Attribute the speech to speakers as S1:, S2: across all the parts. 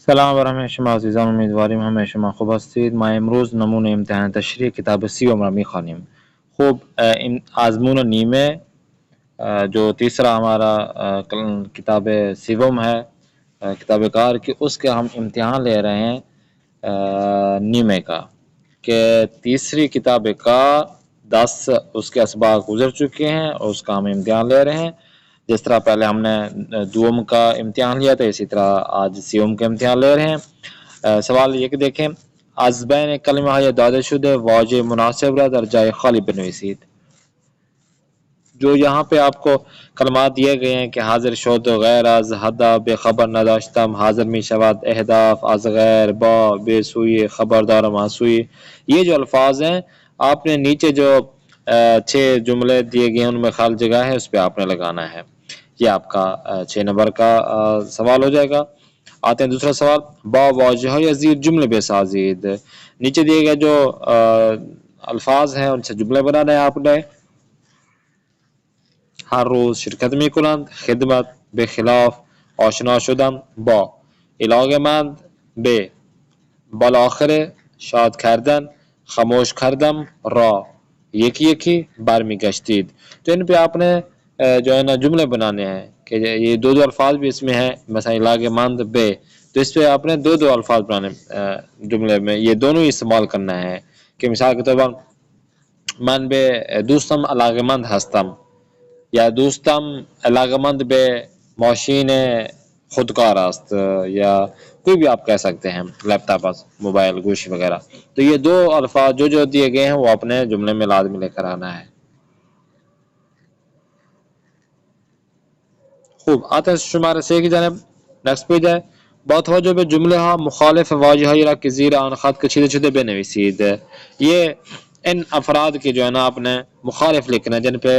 S1: سلام برای شما عزیزان، امیدواریم همه شما خوب هستید. ما امروز نمونه امتحان تشریح کتاب سیوم را میخوانیم. خوب، این آزمون نیمه جو تیسرا ہمارا کتاب سیوم ہے کتاب کار کی، اس کے ہم امتحان لے رہے ہیں نیمے کا، کہ تیسری کتاب کا 10 اس کے اسباق گزر چکے ہیں اور اس کا ہم امتحان لے رہے ہیں. جس طرح پہلے ہم نے دوم کا امتحان لیا تھا، اسی طرح آج سیوم کا امتحان لے رہے ہیں. سوال یہ کہ دیکھیں، از بین کلمہ های داده شده واژه مناسب را در جای خالی بنویسید. جو یہاں پہ آپ کو کلمات دیے گئے ہیں کہ حاضر شد غیر از حدا بے خبر نداشتم، حاضر می شود اہداف از غیر با بے سوئی خبردارم آسوئی، یہ جو الفاظ ہیں آپ نے نیچے جو 6 جملے دیے گئے ہیں ان میں خالی جگہ ہے، اس پہ آپ نے لگانا ہے. یہ آپ کا 6 نمبر کا سوال ہو جائے گا. آتے ہیں دوسرا سوال، با واجہ یزید جملے بسازید. نیچے دیے گئے جو الفاظ ہیں ان سے جملے بنانا ہے آپ نے. ہر روز شرکت می کنند، خدمت، به خلاف، آشنا شدم، با، علاقه‌مند، به، بالاخره، شاد کردن، خاموش کردم، را، یکی یکی برمیگشتید. تو ان پہ آپ نے جو ہے نا جملے بنانے ہیں کہ یہ دو الفاظ بھی اس میں ہیں، مثلا علاقه‌مند، به، تو اس پہ آپ نے دو الفاظ بنانے جملے میں، یہ دونوں ہی استعمال کرنا ہے. کہ مثال کے طور پر من به دوستم علاقه‌مند هستم، یا دوستم علاقمند به ماشین خودکار است، یا کوئی بھی آپ کہہ سکتے ہیں، لیپ ٹاپ، موبائل، گوشی وغیرہ. تو یہ دو الفاظ جو دیے گئے ہیں وہ اپنے جملے میں لازمی لے کر آنا ہے. خوب، آتے ہیں شمارے 6 کی جانب. نیکسٹ پیج ہے. با توجه به جمله ها مخالف واژه‌هایی را که زیر آن خط کشیده شده بنویسید. یہ ان افراد کی جو ہے نا آپ نے مخالف لکھنا ہے جن پہ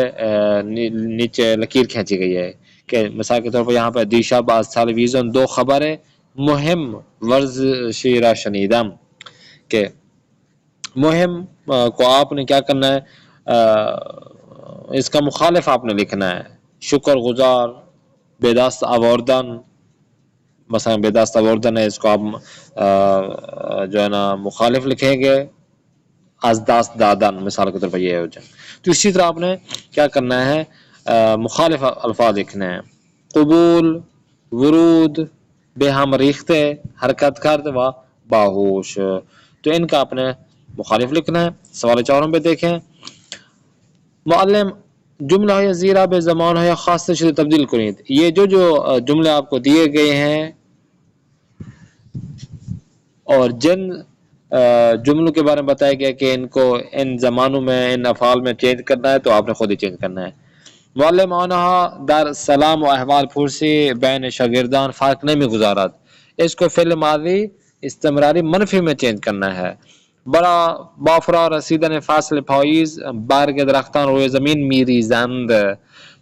S1: نیچے لکیر کھینچی گئی ہے. کہ مثال کے طور پر یہاں پہ دیشا باز تلویزیون دو خبر مهم ورزشی را شنیدم، کہ مهم کو آپ نے کیا کرنا ہے، اس کا مخالف آپ نے لکھنا ہے. شکر گزار، بے دست آوردن، مثلا بے دست آوردن ہے، اس کو آپ جو ہے نا مخالف لکھیں گے از دست دادن، مثال کے طور پر یہ ہو جائے. تو اسی طرح آپ نے کیا کرنا ہے، مخالف الفاظ لکھنے ہیں. قبول، ورود، بے ہم ریختے، حرکت کرد و باہوش، تو ان کا آپ نے مخالف لکھنا ہے. سوال 4 پہ دیکھیں. معلم جملہ های زیرا به زمان های خاص شده تبدیل کنید. یہ جو جملے آپ کو دیے گئے ہیں اور جن جملوں کے بارے میں بتایا گیا کہ ان کو ان زمانوں میں ان افعال میں چینج کرنا ہے، تو آپ نے خود ہی چینج کرنا ہے. معلم آنها در سلام و احوال پرسی بین شاگردان فرق نمی گزارد، اس کو فعل ماضی استمراری منفی میں چینج کرنا ہے. بڑا بافرا رسیدن فصل پاییز برگ درختان روی زمین میریزند،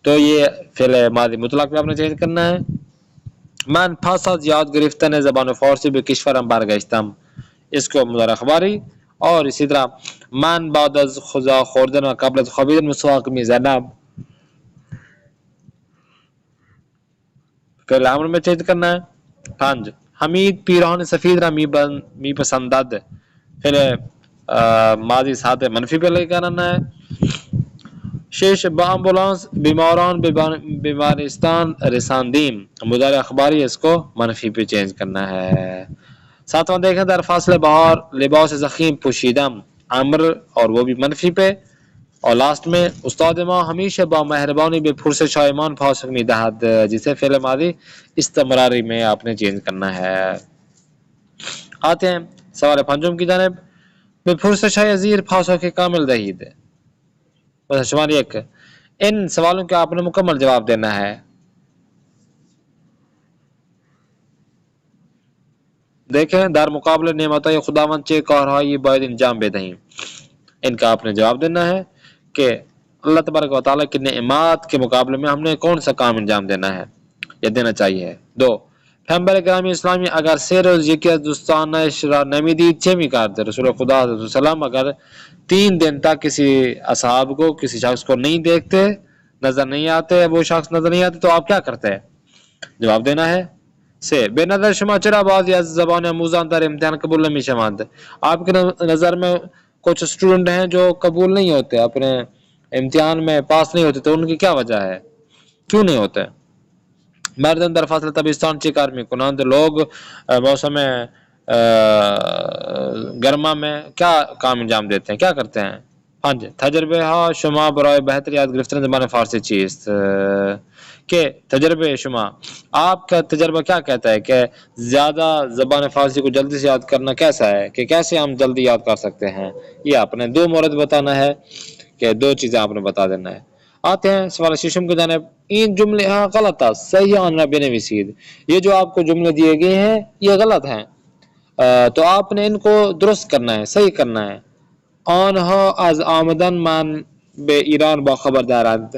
S1: تو یہ فعل ماضی مطلق میں آپ نے چینج کرنا ہے. من پس از یاد گرفتن زبان فارسی به کشورم برگشتم، اس کو مضارع اخباری. اور اسی طرح من بعد از غذا خوردن و قبل از خوابیدن مسواک میزنم، فعل امر میں چینج کرنا ہے. 5 حمید پیراہن سفید را می پسندد، فعل ماضی ساتھ منفی پہ لے کر آنا ہے. 6 با امبولانس بیماران به بیمارستان رساندیم، مضارع اخباری، اس کو منفی پہ چینج کرنا ہے. 7 دیکھیں، در فصل بہار لباس زخیم پوشیدم، امر اور وہ بھی منفی پہ. اور لاسٹ میں استاد ما ہمیشہ با مہربانی به پرسش ہایمان پاسخ میدهد، جسے فعل ماضی استمراری میں آپ نے چینج کرنا ہے. آتے ہیں سوال 5 کی جانب. به پرسش های زیر پاسخ کامل دهید. بس شمار 1، ان سوالوں کا آپ نے مکمل جواب دینا ہے. دیکھیں، در مقابل نعمتهای خداوند چه کارهایی باید انجام بدهیم، ان کا آپ نے جواب دینا ہے کہ اللہ تبارک و تعالیٰ کی نعمات کے مقابلے میں ہم نے کون سا کام انجام دینا ہے یا دینا چاہیے. 2 پیغمبر گرامی اسلامی اگر 3 روز یکی از دوستانش را نمیدید چه میکرد؟ رسول خدا صلی اللہ علیہ وسلم اگر 3 دن تک کسی اصحاب کو، کسی شخص کو نہیں دیکھتے، نظر نہیں آتے، وہ شخص نظر نہیں آتے، تو آپ کیا کرتے ہیں؟ جواب دینا ہے. سے بے نظر شما چرا بعضی از زبان آموزان در امتحان قبول نہیں شوند. آپ کے نظر میں کچھ اسٹوڈنٹ ہیں جو قبول نہیں ہوتے، اپنے امتحان میں پاس نہیں ہوتے، تو ان کی کیا وجہ ہے، کیوں نہیں ہوتے؟ مردم در فصل تابستان چی کار میکنند. لوگ موسم گرما میں کیا کام انجام دیتے ہیں، کیا کرتے ہیں؟ 5 تجربه ها شما برای بهتر یاد گرفتن زبان فارسی چیست؟ کہ تجربے شما، آپ کا تجربہ کیا کہتا ہے کہ زیادہ زبان فارسی کو جلدی سے یاد کرنا کیسا ہے، کہ کیسے ہم جلدی یاد کر سکتے ہیں؟ یہ آپ نے 2 مورد بتانا ہے، کہ 2 چیزیں آپ نے بتا دینا ہے. آتے ہیں سوال ششم کی جانب. این جملے ہاں غلط ہے، صحیح آنرا بنویسید. یہ جو آپ کو جملے دیے گئے ہیں یہ غلط ہیں، تو آپ نے ان کو درست کرنا ہے، صحیح کرنا ہے. آنها از آمدن من به ایران با خبر دارند.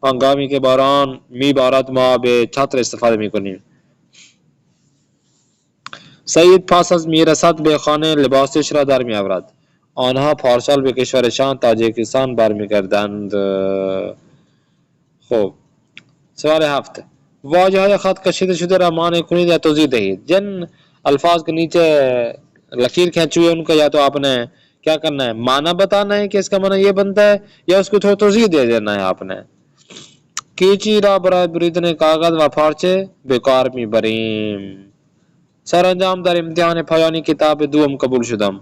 S1: هنگامی که باران میبارد ما به چتر استفاده میکنیم. سعید پس از میرسد به خانه لباسش را در میآورد. آنها پارسال به کشورشان تاجیکستان برمیگردند. خب سوال 7 واژه های خط کشیده شده را معنی کنید یا توضیح دهید. جن الفاظ کے نیچے لکیر کھینچی ہوئی ان کا یا تو آپ نے کیا کرنا ہے، معنی بتانا ہے کہ اس کا معنی یہ بنتا ہے، یا اس کو تھوڑا توضیح دے دینا ہے آپ نے. کیچی را برای بریدن کاغذ و پارچه بیکار میبریم. سرانجام در امتحان پایانی کتاب دوم قبول شدم.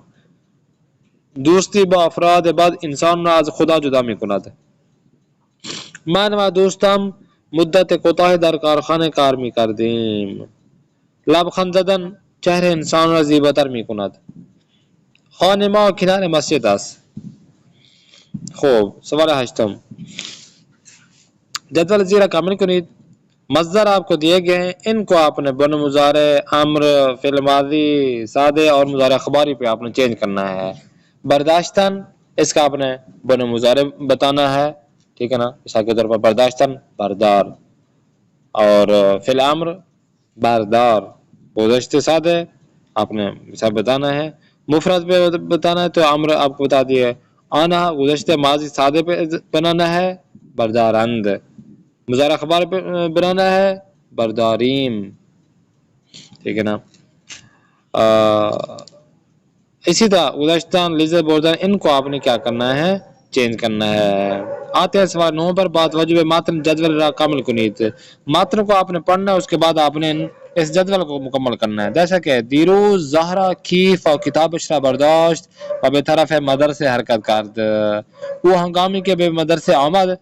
S1: دوستی با افراد بد انسان را از خدا جدا میکند. من و دوستم مدت کوتاهی در کارخانه کار میکردیم. لبخند زدن چهره انسان را زیباتر میکند. خانه ما کنار مسجد است. خوب سوال 8 جدول زیرا کامل کنید. مصدر آپ کو دیے گئے ہیں، ان کو آپ نے بن مضارع، امر، فعل ماضی سادے اور مضارع اخباری پہ آپ نے چینج کرنا ہے. برداشتن اس کا آپ نے بن مضارع بتانا ہے، ٹھیک ہے نا. مثال کے طور پر برداشتن بردار، اور فعل امر بردار. گزشتہ سادے آپ نے مثال بتانا ہے. مفرد پہ بتانا ہے تو امر آپ کو بتا دیے. آنا گزشتہ ماضی سادے پہ بنانا ہے بردارند. مضارع اخبار پہ بنانا ہے برداریم، ٹھیک ہے نا. اسی طرح گزشتہ لیزر بردار ان کو آپ نے کیا کرنا ہے، چینج کرنا ہے. آتے ہیں سوال 9 پر. بات وجب ماتن جدول را کامل کنید. ماتن کو آپ نے پڑھنا ہے، اس کے بعد آپ نے اس جدول کو مکمل کرنا ہے. جیسا کہ دیروز زہرا کیف اور کتابش را برداشت و به طرف مدرسه حرکت کرد. او هنگامی که به مدرسه آمد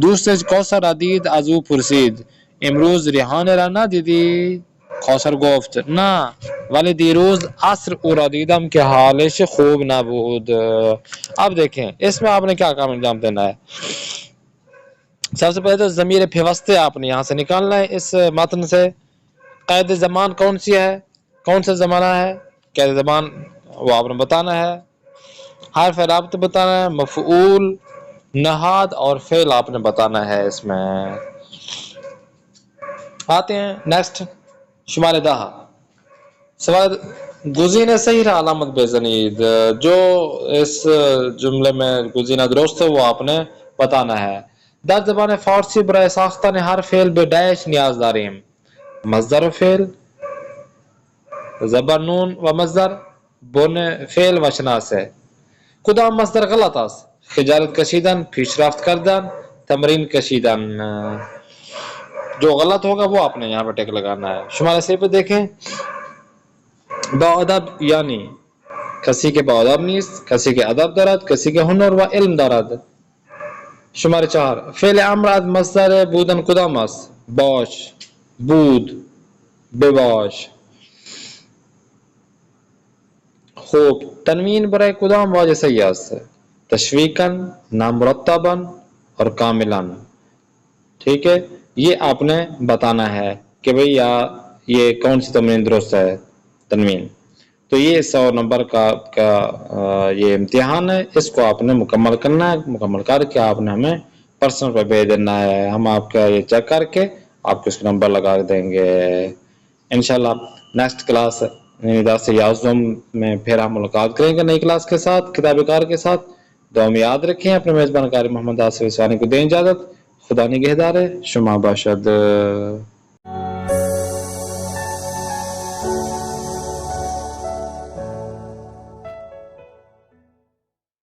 S1: دوستش کوثر را دید، از او پرسید امروز ریحانه را ندیدی؟ کوثر گفت نه، ولی دیروز عصر او را دیدم که حالش خوب نبود. اب دیکھیں اس میں آپ نے کیا کام انجام دینا ہے. سب سے پہلے تو ضمیر پیوستے آپ نے یہاں سے نکالنا ہے اس متن سے. قید زمان کون سی ہے، کون سا زمانہ ہے، قید زمان وہ آپ نے بتانا ہے. حرف رابط بتانا ہے، مفعول، نہاد اور فعل آپ نے بتانا ہے اس میں. آتے ہیں نیکسٹ شمار 10 سوال گزینہ صحیح رہا علامت بزنید. جو اس جملے میں گزینہ درست ہے وہ آپ نے بتانا ہے. در زبان فارسی برای ساختن ہر فعل به ڈیش نیاز داریم. مصدر و فعل، زبر نون و مصدر، بن فعل و شناسه. کدام مصدر غلط است؟ خجالت کشیدن، پیشرفت کردن، تمرین کشیدن. جو غلط ہوگا وہ آپ نے یہاں پہ ٹیک لگانا ہے. شمار 6 پہ دیکھیں. با ادب یعنی کسی کے با ادب نیست، کسی کے ادب دارد، کسی کے هنر و علم دارد. شمار 4 فعل امر از مصدر بودن کدام است؟ باش، بود، بباش. خوب تنوین برای کدام واژه صحیح است؟ تشویقاً، نامرتباً اور کاملاً. ٹھیک ہے، یہ آپ نے بتانا ہے کہ بھئی یہ کون سی تنوین درست ہے. تنوین تو یہ 100 نمبر کا یہ امتحان ہے، اس کو آپ نے مکمل کرنا ہے. مکمل کر کے آپ نے ہمیں پرسنل پہ بھیج دینا ہے. ہم آپ کا یہ چیک کر کے آپ کو اس کا نمبر لگا دیں گے انشاءاللہ. نیکسٹ کلاس 10 یا زوم میں پھر ہم ملاقات کریں گے نئی کلاس کے ساتھ، کتاب کار کے ساتھ. دعا میں یاد رکھیں. اپنے میزبان قاری محمد آصف اسوانی کو دیں اجازت.
S2: خدا نگهدار شما باشد.